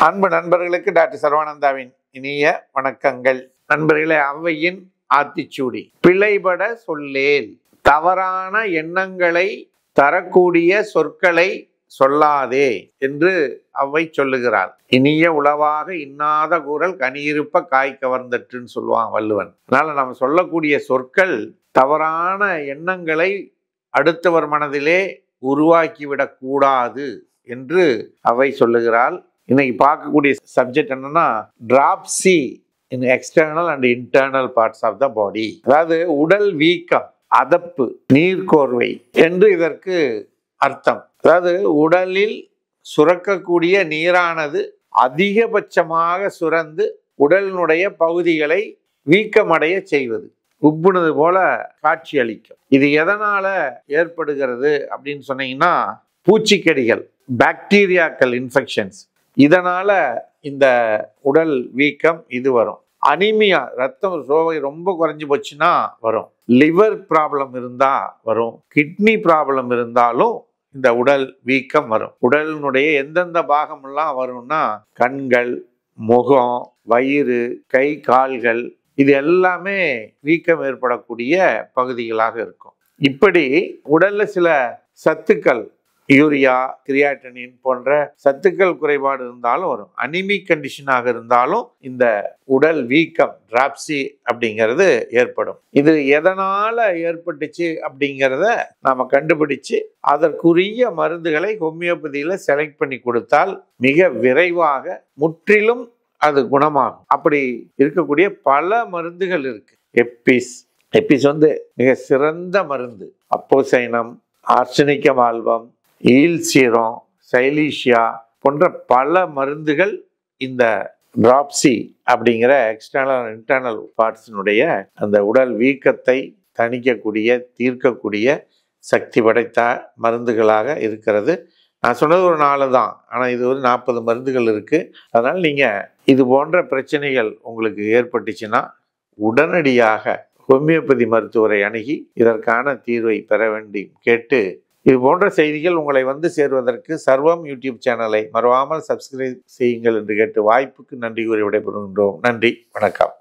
அன்பு நண்பர்களுக்கு டாக்டர் சர்வானந்தாவின் இனிய வணக்கங்கள். நண்பர்களே, ஔவையின் ஆத்திச்சூடி. பிழைபட சொல்லேல், தவறான எண்ணங்களை தரக்கூடிய சொற்களை சொல்லாதே என்று ஔவை சொல்லுகிறார். இனிய உளவாக இன்னாத கூறல் கனியிருப்ப காய் கவர்ந்தற்றுன்னு சொல்லுவான் வள்ளுவன். அதனால நம்ம சொல்லக்கூடிய சொற்கள் தவறான எண்ணங்களை அடுத்தவர் மனதிலே உருவாக்கிவிடக் கூடாது என்று ஔவை சொல்லுகிறாள். இன்னைக்கு பார்க்கக்கூடிய சப்ஜெக்ட் என்னன்னா, dropsy in external and internal parts of the body. அதாவது உடல் வீக்கம், அதப்பு, நீர்க்கோர்வை என்று இதற்கு அர்த்தம். அதாவது உடலில் சுரக்கக்கூடிய நீரானது அதிகபட்சமாக சுரந்து உடலினுடைய பகுதிகளை வீக்கமடைய செய்வது, உப்புனது போல காட்சி அளிக்கும். இது எதனால ஏற்படுகிறது அப்படின்னு சொன்னீங்கன்னா, பூச்சிக்கடிகள், பாக்டீரியாக்கள் இன்ஃபெக்ஷன்ஸ், இதனால இந்த உடல் வீக்கம் இது வரும். அனிமியா, ரத்தம் சோகை ரொம்ப குறைஞ்சி போச்சுன்னா வரும். லிவர் ப்ராப்ளம் இருந்தா வரும். கிட்னி ப்ராப்ளம் இருந்தாலும் இந்த உடல் வீக்கம் வரும். உடலினுடைய எந்தெந்த பாகமெல்லாம் வரும்னா, கண்கள், முகம், வயிறு, கை, கால்கள், இது எல்லாமே வீக்கம் ஏற்படக்கூடிய பகுதிகளாக இருக்கும். இப்படி உடல்ல சில சத்துக்கள், யூரியா, கிரியாட்டினின் போன்ற சத்துக்கள் குறைபாடு இருந்தாலும் வரும். அனிமிக் கண்டிஷனாக இருந்தாலும் இந்த உடல் வீக்கம், டிராப்சி அப்படிங்கிறது ஏற்படும். இது எதனால ஏற்பட்டுச்சு அப்படிங்கிறத நாம கண்டுபிடிச்சு அதற்குரிய மருந்துகளை ஹோமியோபதியில செலக்ட் பண்ணி கொடுத்தால் மிக விரைவாக முற்றிலும் அது குணமாகும். அப்படி இருக்கக்கூடிய பல மருந்துகள் இருக்கு. எப்பிஸ் மிக சிறந்த மருந்து. அப்போசைனம், ஆர்சனிக்கம் ஆல்பம், ஈல்சீரம், சைலீஷியா போன்ற பல மருந்துகள் இந்த டிராப்சி அப்படிங்கிற எக்ஸ்டர்னல் இன்டர்னல் பார்ட்ஸினுடைய அந்த உடல் வீக்கத்தை தணிக்கக்கூடிய, தீர்க்கக்கூடிய சக்தி படைத்த மருந்துகளாக இருக்கிறது. நான் சொன்னது ஒரு 4 தான், ஆனால் இது ஒரு 40 மருந்துகள் இருக்கு. அதனால் நீங்கள் இது போன்ற பிரச்சனைகள் உங்களுக்கு ஏற்பட்டுச்சுன்னா உடனடியாக ஹோமியோபதி மருத்துவரை அணுகி இதற்கான தீர்வை பெற வேண்டி கேட்டு, இது போன்ற செய்திகள் உங்களை வந்து சேர்வதற்கு சர்வம் யூடியூப் சேனலை மறவாமல் சப்ஸ்கிரைப் செய்யுங்கள் என்று கேட்டு வாய்ப்புக்கு நன்றி கூறி விடைபெறுகின்றோம். நன்றி, வணக்கம்.